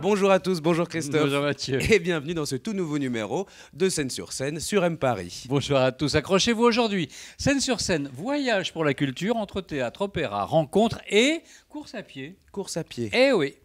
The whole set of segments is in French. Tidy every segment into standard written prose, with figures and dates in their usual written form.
Bonjour à tous, bonjour Christophe. Bonjour Mathieu. Et bienvenue dans ce tout nouveau numéro de Scène sur M Paris. Bonjour à tous, accrochez-vous aujourd'hui. Scène sur scène, voyage pour la culture entre théâtre, opéra, rencontres et course à pied. Course à pied. Eh oui.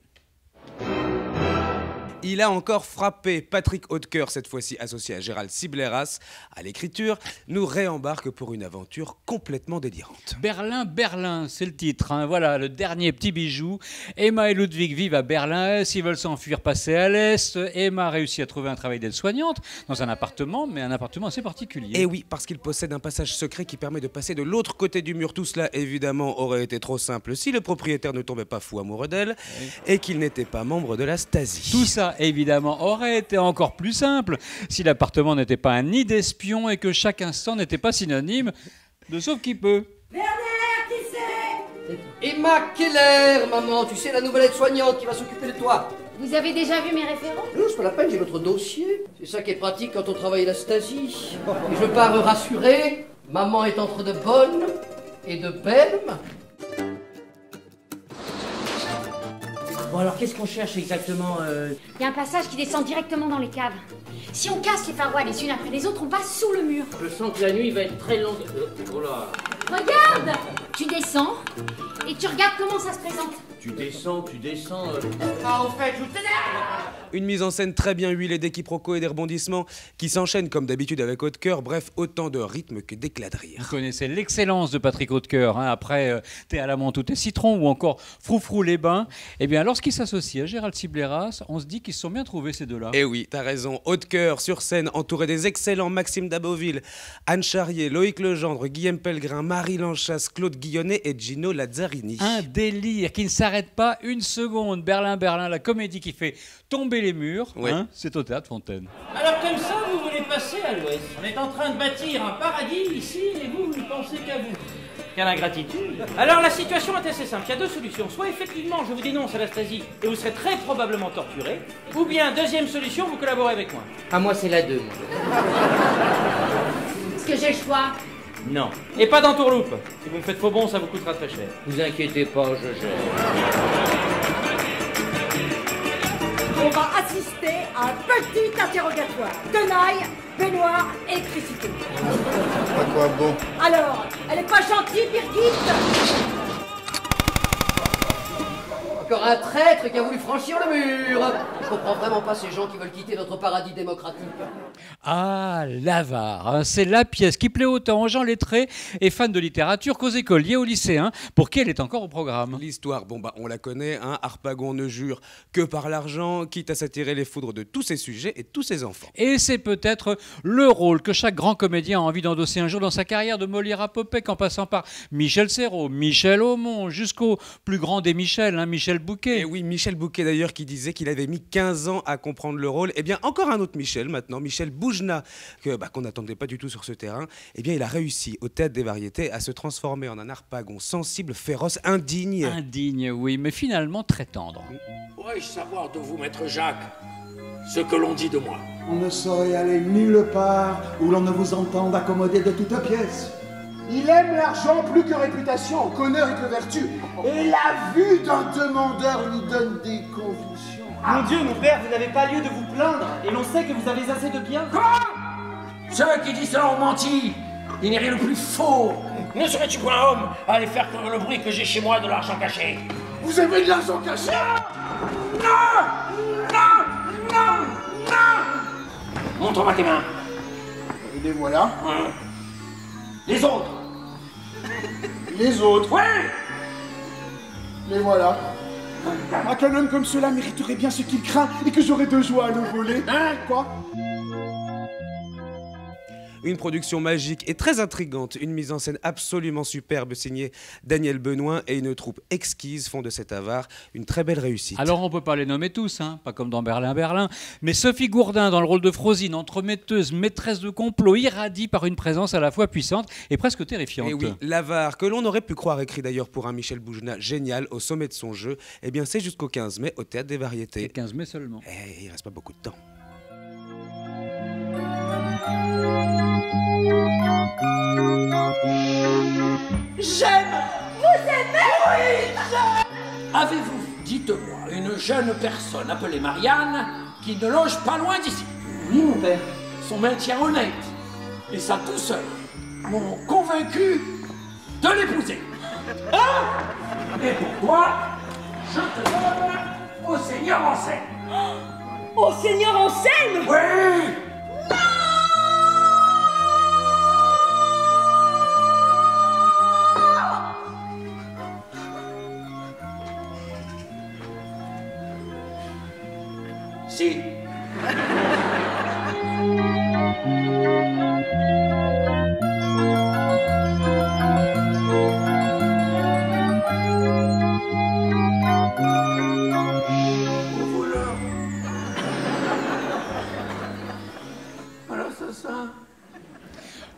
Il a encore frappé. Patrick Hautecoeur, cette fois-ci associé à Gérald Sibleras à l'écriture, nous réembarque pour une aventure complètement délirante. Berlin, c'est le titre. Hein. Voilà, le dernier petit bijou. Emma et Ludwig vivent à Berlin. S'ils veulent s'enfuir, passer à l'Est. Emma réussit à trouver un travail d'aide-soignante dans un appartement, mais un appartement assez particulier. Et oui, parce qu'il possède un passage secret qui permet de passer de l'autre côté du mur. Tout cela, évidemment, aurait été trop simple si le propriétaire ne tombait pas fou amoureux d'elle et qu'il n'était pas membre de la Stasi. Tout ça, évidemment, aurait été encore plus simple si l'appartement n'était pas un nid d'espions et que chaque instant n'était pas synonyme de sauve qui peut. Werner, qui c'est? Emma Keller, maman, tu sais, la nouvelle aide-soignante qui va s'occuper de toi. Vous avez déjà vu mes référents? Non, c'est pas la peine, j'ai votre dossier. C'est ça qui est pratique quand on travaille à la Stasi. Et je pars rassurer, maman est entre de bonnes et de belles mains. Bon alors qu'est-ce qu'on cherche exactement Il y a un passage qui descend directement dans les caves. Si on casse les parois les unes après les autres, on passe sous le mur. Je sens que la nuit va être très longue. Oh là. Regarde! Tu descends et tu regardes comment ça se présente. Tu descends. Ah, au fait, je vous t'énerve. Une mise en scène très bien huilée, des quiproquos et des rebondissements qui s'enchaînent comme d'habitude avec Hautecoeur. Bref, autant de rythme que d'éclat de rire. Vous connaissez l'excellence de Patrick Hautecoeur, hein, après Thé à la menthe ou Thé citron ou encore Froufrou les bains. Eh bien, lorsqu'il s'associe à Gérald Sibleras, on se dit qu'ils se sont bien trouvés ces deux-là. Et oui, t'as raison, Hautecoeur sur scène, entouré des excellents Maxime Daboville, Anne Charrier, Loïc Legendre, Guillaume Pellegrin, Marie Lanchasse, Claude Guillonnet et Gino Lazzarini. Un délire qui ne s'arrête pas une seconde. Berlin, la comédie qui fait tomber les murs, Ouais. hein, c'est au Théâtre Fontaine. Alors comme ça, vous voulez passer à l'ouest. On est en train de bâtir un paradis ici et vous ne pensez qu'à vous. Quelle ingratitude. Alors la situation est assez simple, il y a deux solutions. Soit effectivement je vous dénonce à la Stasi et vous serez très probablement torturé, ou bien deuxième solution, vous collaborez avec moi. Ah, moi, c'est la 2. Est-ce que j'ai le choix? Non. Et pas d'entourloupe. Si vous me faites faux bon, ça vous coûtera très cher. Vous inquiétez pas, je gère. On va assister à un petit interrogatoire. Tenaille, baignoire, électricité. À quoi bon? Alors, elle est pas gentille, Birgit? Encore un traître qui a voulu franchir le mur. Je comprends vraiment pas ces gens qui veulent quitter notre paradis démocratique. Ah, l'Avare, hein, c'est la pièce qui plaît autant aux gens lettrés et fans de littérature qu'aux écoliers, aux lycéens, pour qui elle est encore au programme. L'histoire, bon bah on la connaît, hein, Harpagon ne jure que par l'argent, quitte à s'attirer les foudres de tous ses sujets et tous ses enfants. Et c'est peut-être le rôle que chaque grand comédien a envie d'endosser un jour dans sa carrière, de Molière à Popek, en passant par Michel Serrault, Michel Aumont, jusqu'au plus grand des Michel, hein, Michel Bouquet. Et oui, Michel Bouquet d'ailleurs qui disait qu'il avait mis 15 ans à comprendre le rôle. Eh bien encore un autre Michel maintenant, Michel Boujna, qu'on n'attendait pas du tout sur ce terrain. Eh bien il a réussi au Théâtre des Variétés à se transformer en un Harpagon sensible, féroce, indigne. Indigne, oui, mais finalement très tendre. Pourrais-je savoir de vous, maître Jacques, ce que l'on dit de moi? On ne saurait aller nulle part où l'on ne vous entende accommoder de toutes pièces. Il aime l'argent plus que réputation, qu'honneur et que vertu. Et la vue d'un demandeur lui donne des convulsions. Mon Dieu, mon père, vous n'avez pas lieu de vous plaindre, et l'on sait que vous avez assez de biens. Quoi? Ceux qui disent cela ont menti. Il n'est rien de plus faux. Ne serais-tu point homme à aller faire courir le bruit que j'ai chez moi de l'argent caché? Vous avez de l'argent caché? Non! Montre-moi tes mains. Et les voilà. Les autres. Les autres. Oui! Les voilà. Ah, qu'un homme comme cela mériterait bien ce qu'il craint et que j'aurais de joie à le voler. Hein? Quoi? Une production magique et très intrigante, une mise en scène absolument superbe signée Daniel Benoît et une troupe exquise font de cet Avare une très belle réussite. Alors on peut pas les nommer tous, hein, pas comme dans Berlin, mais Sophie Gourdin dans le rôle de Frosine, entremetteuse, maîtresse de complot, irradie par une présence à la fois puissante et presque terrifiante. Et oui, l'Avare, que l'on aurait pu croire écrit d'ailleurs pour un Michel Boujna génial au sommet de son jeu, eh bien c'est jusqu'au 15 mai au Théâtre des Variétés. Et 15 mai seulement. Et il reste pas beaucoup de temps. J'aime! Vous aimez? Oui, j'aime! Avez-vous Dites-moi, une jeune personne appelée Marianne qui ne loge pas loin d'ici. Oui, mon père. Son maintien honnête et sa douceur m'ont convaincu de l'épouser. Ah! Et pour toi, je te donne au Seigneur en scène. Au Seigneur en scène? Oui! Si.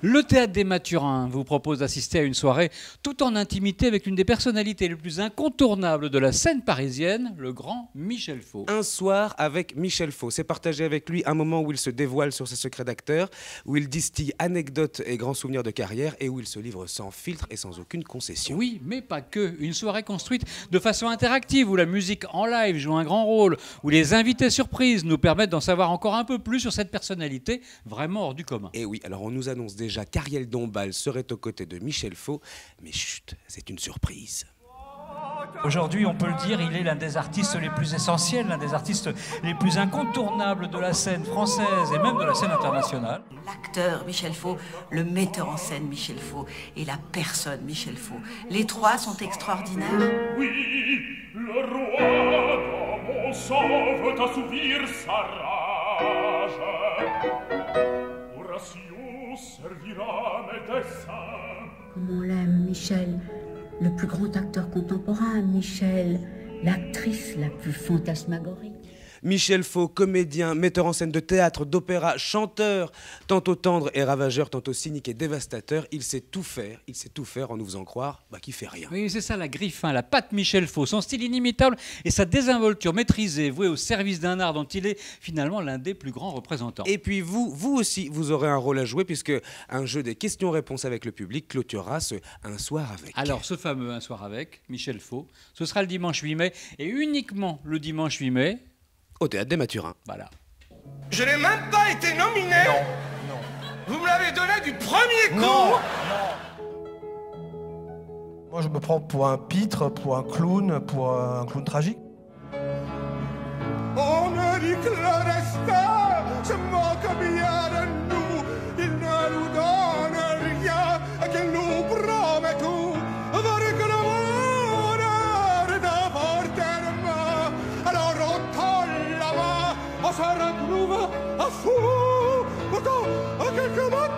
Le Théâtre des Mathurins vous propose d'assister à une soirée tout en intimité avec l'une des personnalités les plus incontournables de la scène parisienne, le grand Michel Faux. Un soir avec Michel Faux. C'est partager avec lui un moment où il se dévoile sur ses secrets d'acteur, où il distille anecdotes et grands souvenirs de carrière et où il se livre sans filtre et sans aucune concession. Oui, mais pas que. Une soirée construite de façon interactive où la musique en live joue un grand rôle, où les invités surprises nous permettent d'en savoir encore un peu plus sur cette personnalité vraiment hors du commun. Et oui, alors on nous annonce déjà qu'Ariel Dombal serait aux côtés de Michel Faux, mais chut, c'est une surprise. Aujourd'hui, on peut le dire, il est l'un des artistes les plus essentiels, l'un des artistes les plus incontournables de la scène française et même de la scène internationale. L'acteur Michel Faux, le metteur en scène Michel Faux et la personne Michel Faux. Les trois sont extraordinaires. Oui, le roi dans mon sang veut assouvir sa rage. Horatio servira mes desseins. Comme on l'aime, Michel, le plus grand acteur contemporain, Michel, l'actrice la plus fantasmagorique. Michel Faux, comédien, metteur en scène de théâtre, d'opéra, chanteur, tantôt tendre et ravageur, tantôt cynique et dévastateur, il sait tout faire en nous faisant croire qu'il fait rien. Oui, c'est ça la griffe, la patte Michel Faux, son style inimitable et sa désinvolture maîtrisée, vouée au service d'un art dont il est finalement l'un des plus grands représentants. Et puis vous aussi, vous aurez un rôle à jouer puisque un jeu des questions-réponses avec le public clôturera ce Un soir avec. Alors ce fameux Un soir avec, Michel Faux, ce sera le dimanche 8 mai et uniquement le dimanche 8 mai, au Théâtre des Mathurins. Voilà. Je n'ai même pas été nominé. Non. Vous me l'avez donné du premier coup. Non. Moi, je me prends pour un pitre, pour un clown tragique. On a dit que le destin se moque bien de nous. Il ne nous donne rien qu'il nous promet tout. Avec le bonheur d'apporter de main. Alors on tend la main, on se retrouve à fou. Pourtant, à quelques matins.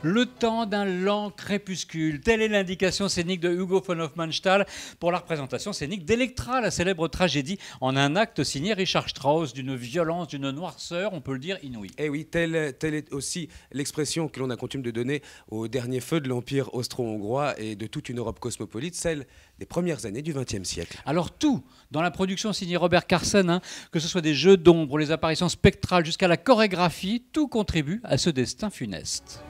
Le temps d'un lent crépuscule. Telle est l'indication scénique de Hugo von Hofmannsthal pour la représentation scénique d'Electra, la célèbre tragédie en un acte signé Richard Strauss, d'une violence, d'une noirceur, on peut le dire, inouïe. Et oui, telle est aussi l'expression que l'on a coutume de donner au dernier feu de l'Empire austro-hongrois et de toute une Europe cosmopolite, celle des premières années du XXe siècle. Alors tout, dans la production signée Robert Carsen, que ce soit des jeux d'ombre, les apparitions spectrales jusqu'à la chorégraphie, tout contribue à ce destin funeste.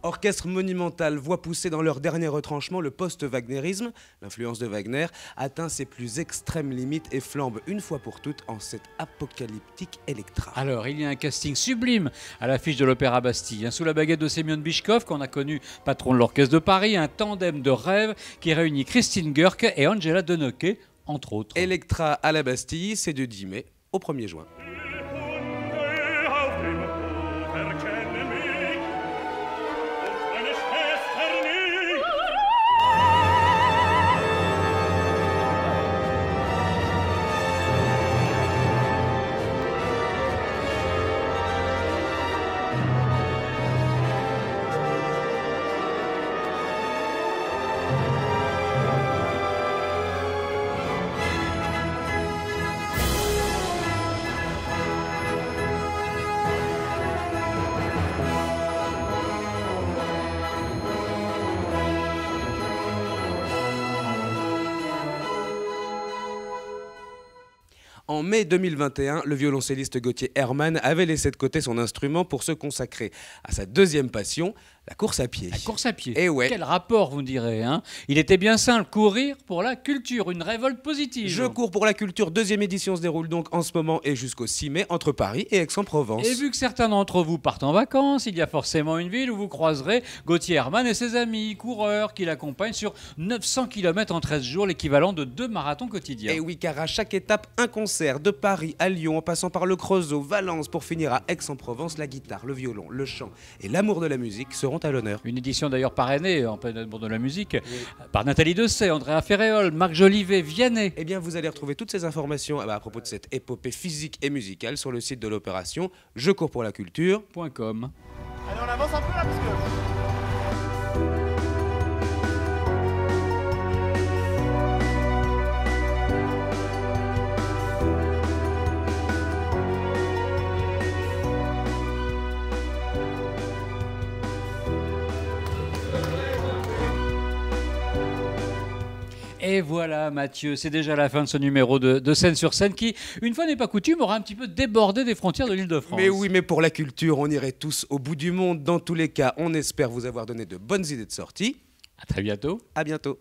Orchestre monumental, voix poussée dans leur dernier retranchement, le post-wagnérisme, l'influence de Wagner, atteint ses plus extrêmes limites et flambe une fois pour toutes en cette apocalyptique Electra. Alors, il y a un casting sublime à l'affiche de l'Opéra Bastille. Sous la baguette de Semyon Bichkov, qu'on a connu patron de l'Orchestre de Paris, un tandem de rêve qui réunit Christine Görke et Angela Denoke, entre autres. Electra à la Bastille, c'est du 10 mai au 1er juin. perché nemic und eine Schwester nicht. En mai 2021, le violoncelliste Gauthier Hermann avait laissé de côté son instrument pour se consacrer à sa deuxième passion, la course à pied. La course à pied. Et ouais. Quel rapport, vous me direz, hein? Il était bien simple, courir pour la culture, une révolte positive. Je cours pour la culture, deuxième édition se déroule donc en ce moment et jusqu'au 6 mai entre Paris et Aix-en-Provence. Et vu que certains d'entre vous partent en vacances, il y a forcément une ville où vous croiserez Gauthier Hermann et ses amis, coureurs, qui l'accompagnent sur 900 km en 13 jours, l'équivalent de 2 marathons quotidiens. Et oui, car à chaque étape, un concert, de Paris à Lyon, en passant par le Creusot, Valence, pour finir à Aix-en-Provence, la guitare, le violon, le chant et l'amour de la musique seront à l'honneur. Une édition d'ailleurs parrainée, en plein amour de la musique, par Nathalie Dessay, Andrea Ferréol, Marc Jolivet, Vianney. Eh bien, vous allez retrouver toutes ces informations à propos de cette épopée physique et musicale sur le site de l'opération Je cours pour la culture.com. Allez, on avance un peu là parce que... Et voilà Mathieu, c'est déjà la fin de ce numéro de Scène sur Scène qui, une fois n'est pas coutume, aura un petit peu débordé des frontières de l'Île-de-France. Mais oui, mais pour la culture, on irait tous au bout du monde. Dans tous les cas, on espère vous avoir donné de bonnes idées de sortie. À très bientôt. À bientôt.